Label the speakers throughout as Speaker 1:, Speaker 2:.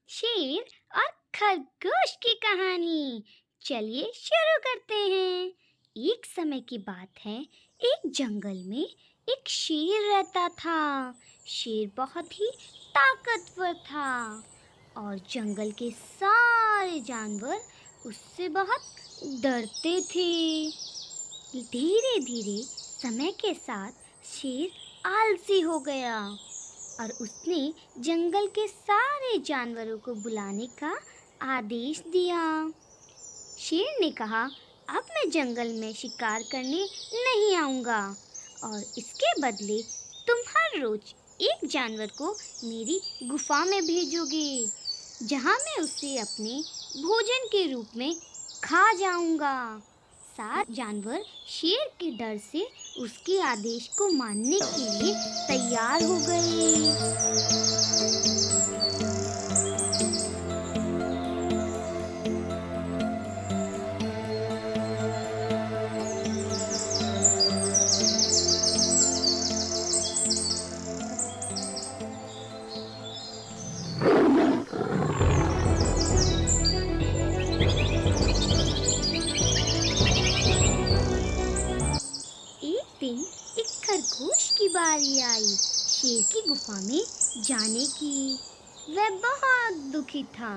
Speaker 1: शेर और खरगोश की कहानी। चलिए शुरू करते हैं। एक समय की बात है, एक जंगल में एक शेर रहता था। शेर बहुत ही ताकतवर था और जंगल के सारे जानवर उससे बहुत डरते थे। धीरे धीरे समय के साथ शेर आलसी हो गया और उसने जंगल के सारे जानवरों को बुलाने का आदेश दिया। शेर ने कहा, अब मैं जंगल में शिकार करने नहीं आऊंगा और इसके बदले तुम हर रोज एक जानवर को मेरी गुफा में भेजोगे, जहां मैं उसे अपने भोजन के रूप में खा जाऊंगा। सात जानवर शेर के डर से उसके आदेश को मानने के लिए तैयार हो गए। एक दिन एक खरगोश की बारी आई शेर की गुफा में जाने की। वह बहुत दुखी था।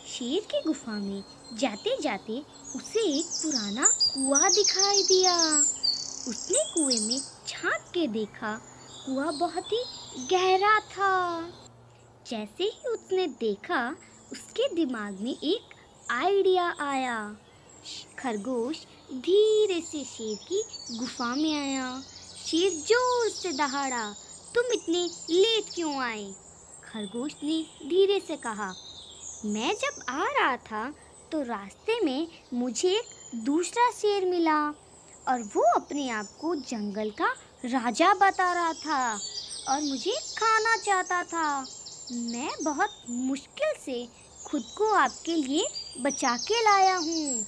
Speaker 1: शेर की गुफा में जाते जाते उसे एक पुराना कुआं दिखाई दिया। उसने कुएं में झांक के देखा। कुआं बहुत ही गहरा था। जैसे ही उसने देखा, उसके दिमाग में एक आइडिया आया। खरगोश धीरे से शेर की गुफा में आया। शेर जोर से दहाड़ा, तुम इतने लेट क्यों आए? खरगोश ने धीरे से कहा, मैं जब आ रहा था तो रास्ते में मुझे एक दूसरा शेर मिला और वो अपने आप को जंगल का राजा बता रहा था और मुझे खाना चाहता था। मैं बहुत मुश्किल से खुद को आपके लिए बचा के लाया हूँ।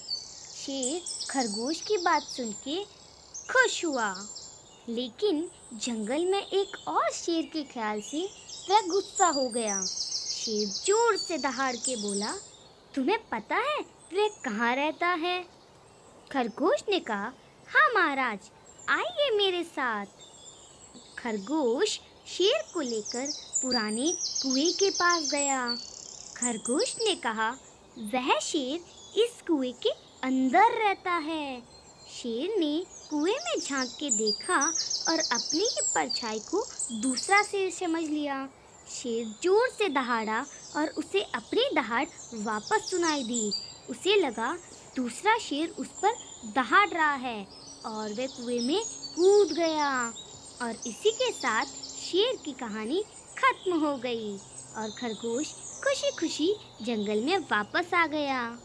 Speaker 1: शेर खरगोश की बात सुन के खुश हुआ, लेकिन जंगल में एक और शेर के ख्याल से वह गुस्सा हो गया। शेर जोर से दहाड़ के बोला, तुम्हें पता है वह कहाँ रहता है? खरगोश ने कहा, हाँ महाराज, आइए मेरे साथ। खरगोश शेर को लेकर पुराने कुएं के पास गया। खरगोश ने कहा, वह शेर इस कुएं के अंदर रहता है। शेर ने कुएं में झांक के देखा और अपनी ही परछाई को दूसरा शेर समझ लिया। शेर जोर से दहाड़ा और उसे अपनी दहाड़ वापस सुनाई दी। उसे लगा दूसरा शेर उस पर दहाड़ रहा है और वह कुएं में कूद गया। और इसी के साथ शेर की कहानी खत्म हो गई और खरगोश खुशी खुशी जंगल में वापस आ गया।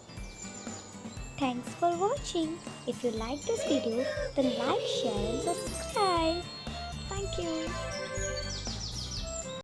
Speaker 1: Thanks for watching. If you like this video, then like, share and subscribe. Thank you.